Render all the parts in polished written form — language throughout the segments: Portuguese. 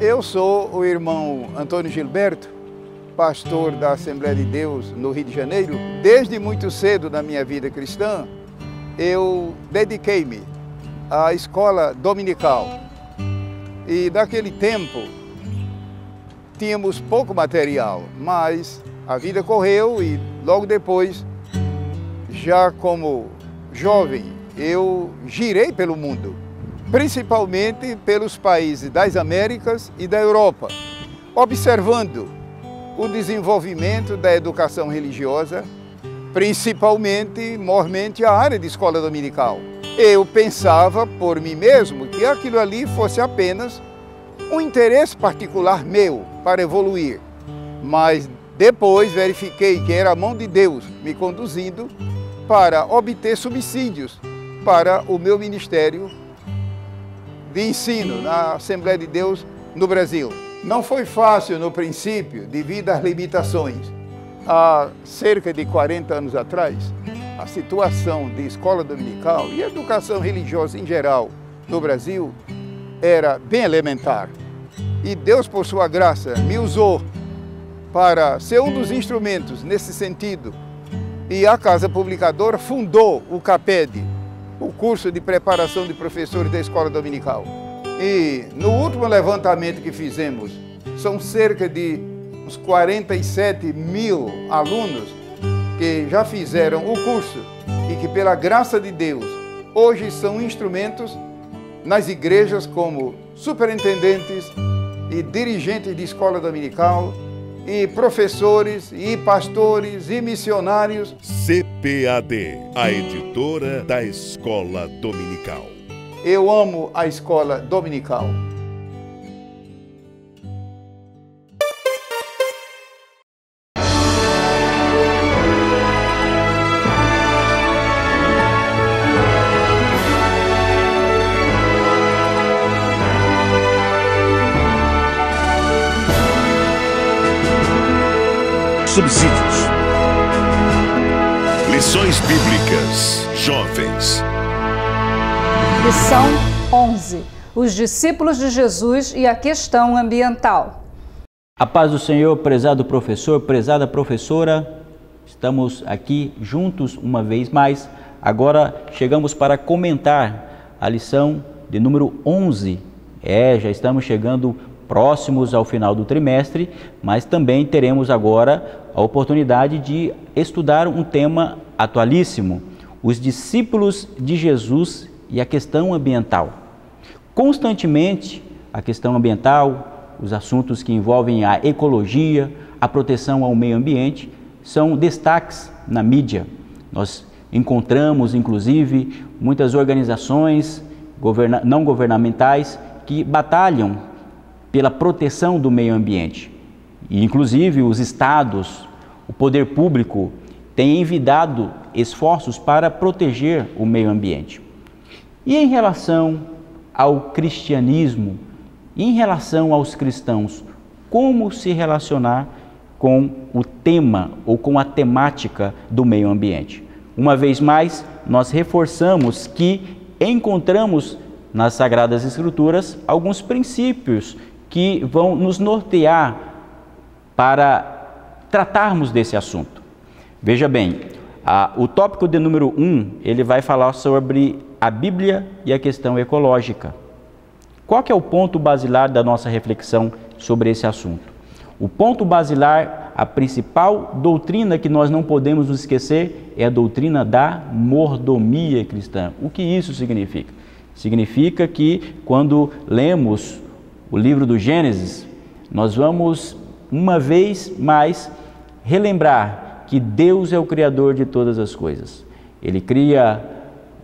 Eu sou o irmão Antônio Gilberto, pastor da Assembleia de Deus no Rio de Janeiro. Desde muito cedo na minha vida cristã, eu dediquei-me à escola dominical. E daquele tempo, tínhamos pouco material, mas a vida correu e logo depois, já como jovem, eu girei pelo mundo, principalmente pelos países das Américas e da Europa, observando o desenvolvimento da educação religiosa, principalmente, maiormente, a área de escola dominical. Eu pensava por mim mesmo que aquilo ali fosse apenas um interesse particular meu para evoluir, mas depois verifiquei que era a mão de Deus me conduzindo para obter subsídios para o meu ministério de ensino na Assembleia de Deus no Brasil. Não foi fácil no princípio, devido às limitações. Há cerca de 40 anos atrás, a situação de escola dominical e educação religiosa em geral no Brasil era bem elementar. E Deus, por sua graça, me usou para ser um dos instrumentos nesse sentido. E a Casa Publicadora fundou o CAPED, o curso de preparação de professores da escola dominical. E no último levantamento que fizemos, são cerca de uns 47 mil alunos que já fizeram o curso e que, pela graça de Deus, hoje são instrumentos nas igrejas como superintendentes e dirigentes de escola dominical, e professores, e pastores, e missionários. CPAD, a editora da Escola Dominical. Eu amo a escola dominical. Subsídios. Lições Bíblicas. Jovens. Lição 11. Os discípulos de Jesus e a questão ambiental. A paz do Senhor, prezado professor, prezada professora. Estamos aqui juntos uma vez mais. Agora chegamos para comentar a lição de número 11. Já estamos chegando próximos ao final do trimestre, mas também teremos agora a oportunidade de estudar um tema atualíssimo, os discípulos de Jesus e a questão ambiental. Constantemente, a questão ambiental, os assuntos que envolvem a ecologia, a proteção ao meio ambiente, são destaques na mídia. Nós encontramos, inclusive, muitas organizações não governamentais que batalham pela proteção do meio ambiente. E, inclusive, os estados, o poder público, têm envidado esforços para proteger o meio ambiente. E em relação ao cristianismo, em relação aos cristãos, como se relacionar com o tema ou com a temática do meio ambiente? Uma vez mais, nós reforçamos que encontramos nas Sagradas Escrituras alguns princípios que vão nos nortear para tratarmos desse assunto. Veja bem, o tópico de número 1, ele vai falar sobre a Bíblia e a questão ecológica. Qual que é o ponto basilar da nossa reflexão sobre esse assunto? O ponto basilar, a principal doutrina que nós não podemos nos esquecer é a doutrina da mordomia cristã. O que isso significa? Significa que quando lemos o livro do Gênesis, nós vamos uma vez mais relembrar que Deus é o Criador de todas as coisas. Ele cria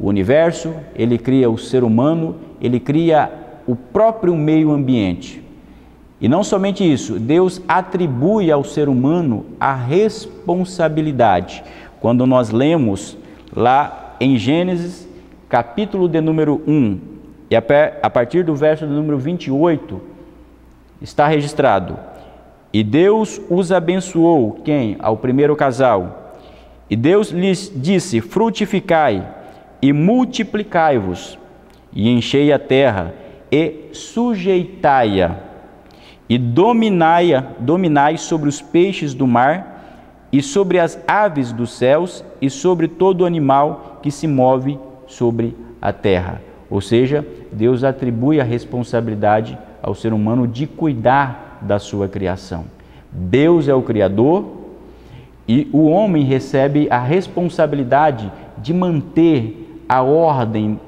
o universo, Ele cria o ser humano, Ele cria o próprio meio ambiente. E não somente isso, Deus atribui ao ser humano a responsabilidade. Quando nós lemos lá em Gênesis, capítulo de número 1, e a partir do verso do número 28, está registrado: e Deus os abençoou, quem? Ao primeiro casal. E Deus lhes disse: frutificai e multiplicai-vos, e enchei a terra, e sujeitai-a, e dominai sobre os peixes do mar, e sobre as aves dos céus, e sobre todo animal que se move sobre a terra. Ou seja, Deus atribui a responsabilidade ao ser humano de cuidar da sua criação. Deus é o Criador e o homem recebe a responsabilidade de manter a ordem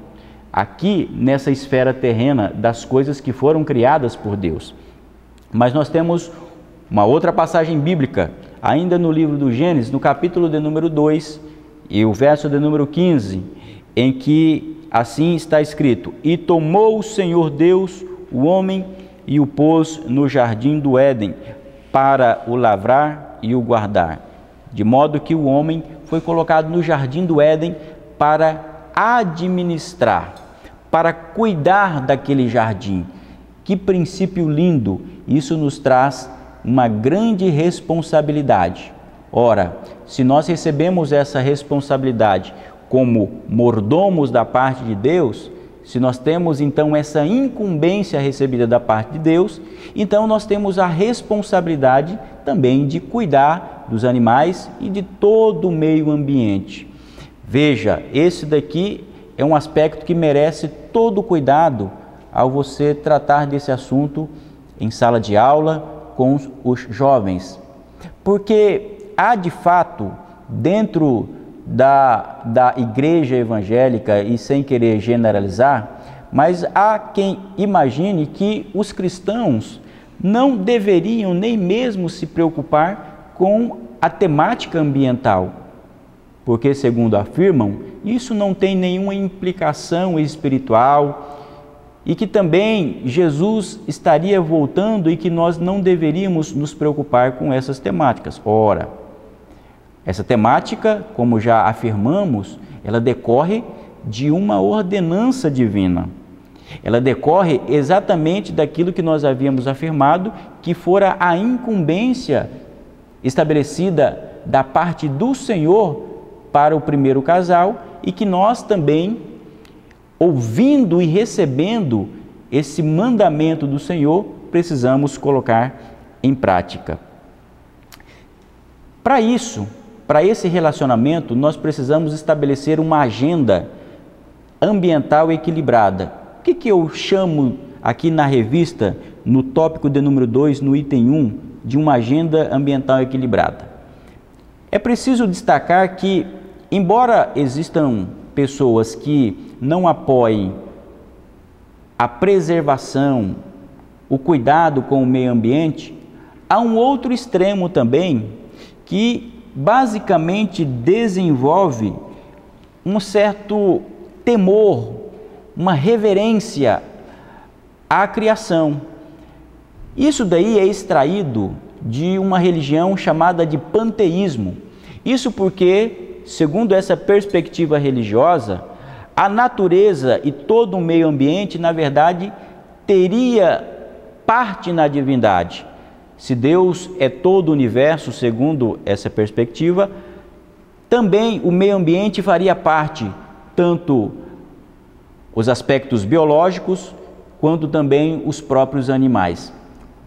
aqui nessa esfera terrena das coisas que foram criadas por Deus. Mas nós temos uma outra passagem bíblica, ainda no livro do Gênesis, no capítulo de número 2 e o verso de número 15, em que assim está escrito: E tomou o Senhor Deus o homem e o pôs no jardim do Éden para o lavrar e o guardar. De modo que o homem foi colocado no jardim do Éden para administrar, para cuidar daquele jardim. Que princípio lindo! Isso nos traz uma grande responsabilidade. Ora, se nós recebemos essa responsabilidade como mordomos da parte de Deus, se nós temos então essa incumbência recebida da parte de Deus, então nós temos a responsabilidade também de cuidar dos animais e de todo o meio ambiente. Veja, esse daqui é um aspecto que merece todo o cuidado ao você tratar desse assunto em sala de aula com os jovens, porque há de fato dentro da igreja evangélica, e sem querer generalizar, mas há quem imagine que os cristãos não deveriam nem mesmo se preocupar com a temática ambiental, porque, segundo afirmam, isso não tem nenhuma implicação espiritual e que também Jesus estaria voltando e que nós não deveríamos nos preocupar com essas temáticas. Ora, essa temática, como já afirmamos, ela decorre de uma ordenança divina. Ela decorre exatamente daquilo que nós havíamos afirmado, que fora a incumbência estabelecida da parte do Senhor para o primeiro casal e que nós também, ouvindo e recebendo esse mandamento do Senhor, precisamos colocar em prática. Para isso, para esse relacionamento, nós precisamos estabelecer uma agenda ambiental equilibrada. O que eu chamo aqui na revista, no tópico de número 2, no item 1, de uma agenda ambiental equilibrada? É preciso destacar que, embora existam pessoas que não apoiem a preservação, o cuidado com o meio ambiente, há um outro extremo também que basicamente desenvolve um certo temor, uma reverência à criação. Isso daí é extraído de uma religião chamada de panteísmo. Isso porque, segundo essa perspectiva religiosa, a natureza e todo o meio ambiente, na verdade, teria parte na divindade. Se Deus é todo o universo, segundo essa perspectiva, também o meio ambiente faria parte, tanto os aspectos biológicos, quanto também os próprios animais.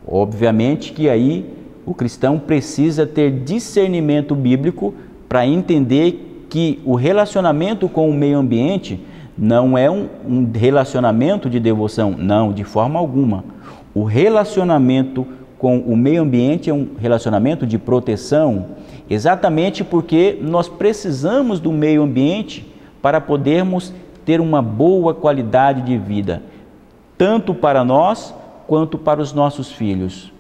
Obviamente que aí o cristão precisa ter discernimento bíblico para entender que o relacionamento com o meio ambiente não é um relacionamento de devoção, não, de forma alguma. O relacionamento com o meio ambiente é um relacionamento de proteção, exatamente porque nós precisamos do meio ambiente para podermos ter uma boa qualidade de vida, tanto para nós quanto para os nossos filhos.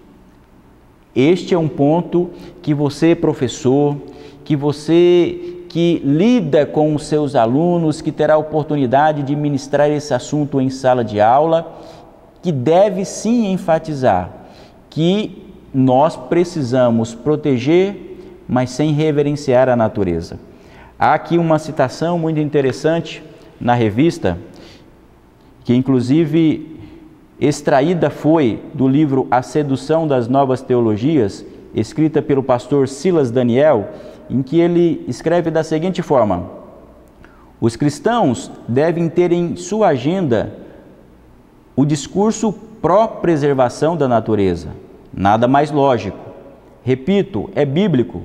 Este é um ponto que você, professor, que você que lida com os seus alunos, que terá a oportunidade de ministrar esse assunto em sala de aula, que deve sim enfatizar que nós precisamos proteger, mas sem reverenciar a natureza. Há aqui uma citação muito interessante na revista, que inclusive extraída foi do livro A Sedução das Novas Teologias, escrita pelo pastor Silas Daniel, em que ele escreve da seguinte forma: os cristãos devem ter em sua agenda o discurso pró-preservação da natureza, Nada mais lógico. Repito, é bíblico.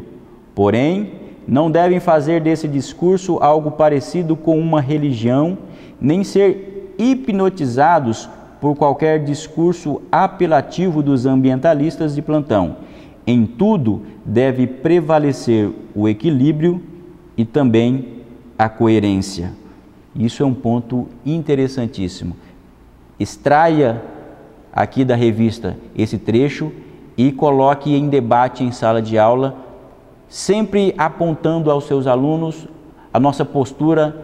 Porém, não devem fazer desse discurso algo parecido com uma religião, nem ser hipnotizados por qualquer discurso apelativo dos ambientalistas de plantão. Em tudo deve prevalecer o equilíbrio e também a coerência. Isso é um ponto interessantíssimo. Extraia aqui da revista esse trecho e coloque em debate em sala de aula, sempre apontando aos seus alunos a nossa postura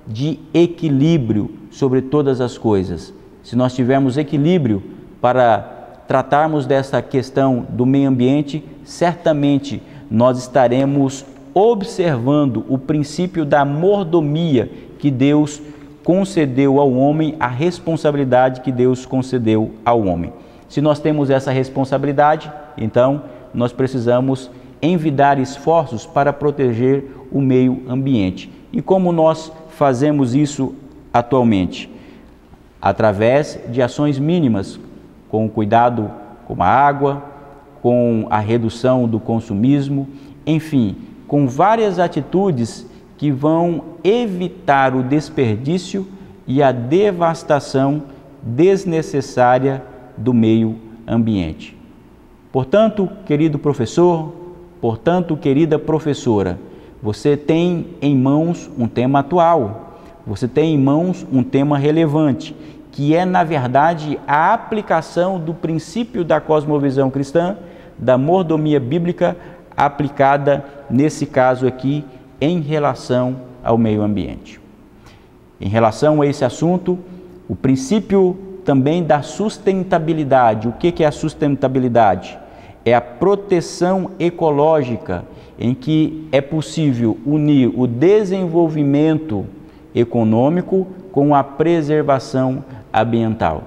de equilíbrio sobre todas as coisas. Se nós tivermos equilíbrio para tratarmos dessa questão do meio ambiente, certamente nós estaremos observando o princípio da mordomia que Deus concedeu ao homem, a responsabilidade que Deus concedeu ao homem. Se nós temos essa responsabilidade, então nós precisamos envidar esforços para proteger o meio ambiente. E como nós fazemos isso atualmente? Através de ações mínimas, com o cuidado com a água, com a redução do consumismo, enfim, com várias atitudes que vão evitar o desperdício e a devastação desnecessária do meio ambiente. Portanto, querido professor, portanto, querida professora, você tem em mãos um tema atual, você tem em mãos um tema relevante, que é, na verdade, a aplicação do princípio da cosmovisão cristã, da mordomia bíblica, aplicada, nesse caso aqui, em relação ao meio ambiente. Em relação a esse assunto, o princípio também da sustentabilidade. O que é a sustentabilidade? É a proteção ecológica, em que é possível unir o desenvolvimento econômico com a preservação ambiental.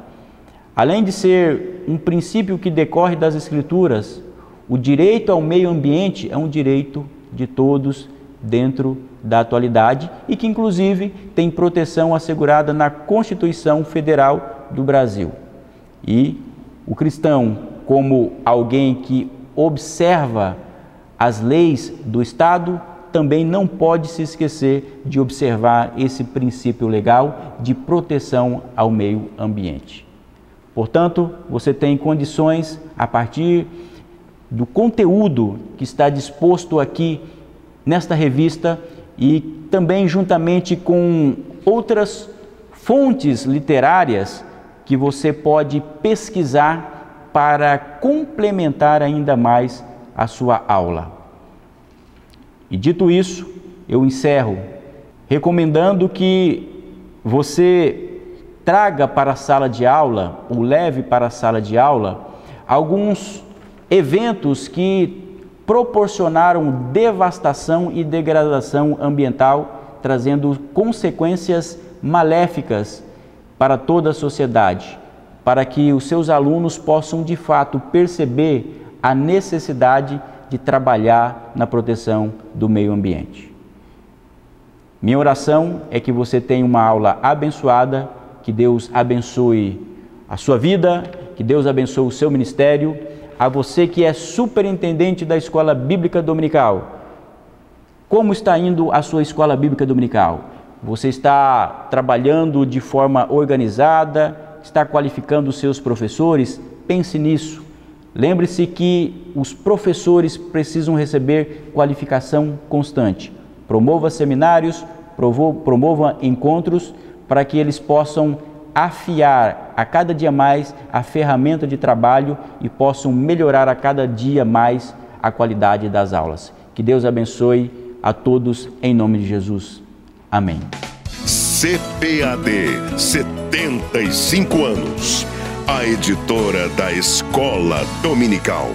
Além de ser um princípio que decorre das Escrituras, o direito ao meio ambiente é um direito de todos dentro da atualidade e que, inclusive, tem proteção assegurada na Constituição Federal do Brasil. E o cristão, como alguém que observa as leis do Estado, também não pode se esquecer de observar esse princípio legal de proteção ao meio ambiente. Portanto, você tem condições, a partir do conteúdo que está disposto aqui nesta revista e também juntamente com outras fontes literárias que você pode pesquisar para complementar ainda mais a sua aula. E dito isso, eu encerro recomendando que você traga para a sala de aula, ou leve para a sala de aula, alguns eventos que proporcionaram devastação e degradação ambiental, trazendo consequências maléficas para toda a sociedade, para que os seus alunos possam de fato perceber a necessidade de trabalhar na proteção do meio ambiente. Minha oração é que você tenha uma aula abençoada, que Deus abençoe a sua vida, que Deus abençoe o seu ministério. A você que é superintendente da Escola Bíblica Dominical, como está indo a sua Escola Bíblica Dominical? Você está trabalhando de forma organizada? Está qualificando os seus professores? Pense nisso. Lembre-se que os professores precisam receber qualificação constante. Promova seminários, promova encontros para que eles possam afiar a cada dia mais a ferramenta de trabalho e possam melhorar a cada dia mais a qualidade das aulas. Que Deus abençoe a todos em nome de Jesus. Amém. CPAD, 75 anos. A editora da Escola Dominical.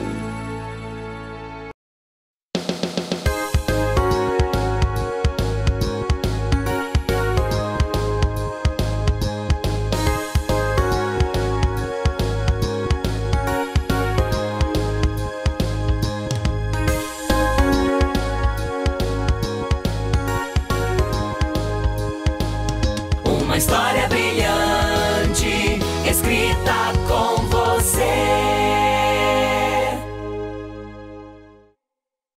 Uma história brilhante.